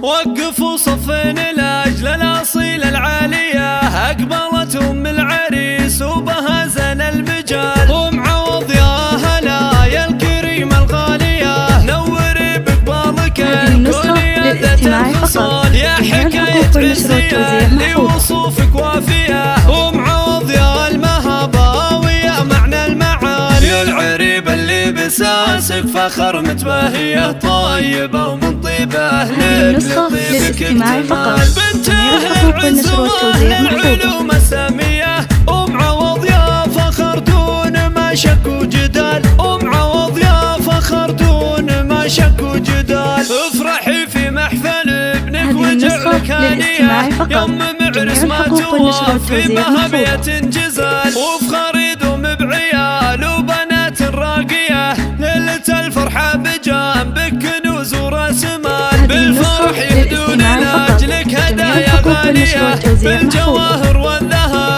وقفوا صفين لاجل الاصيل العاليه، اقبلت ام العريس وبها زن المجال. ومعوض يا هلا يا الكريمه الغاليه، نوري بقبالك الكل يا ذات الخصال. يا حكايه عزيه لوصوفك وافيه، ومعوض يا المهابه ويا معنى المعالي. يا العريب اللي بساسك فخر متباهيه، طيبه ومن طيبه لطيبك اكتمال. بنت اهل العز واهل العلوم الساميه، ومعوض يا فخر دون ما شك وجدال. ومعوض يا فخر دون ما شك وجدال. افرحي في محفل ابنك واجعلك هنيه، يوم معرس ما توفي بهبيه جزال. وفخري دوم بعيال وبنات راقيه، ليله الفرحه بجنبك كنوز وراس مال. بالفرح يهدون لاجلك هدايا غاليه، بالجواهر والذهب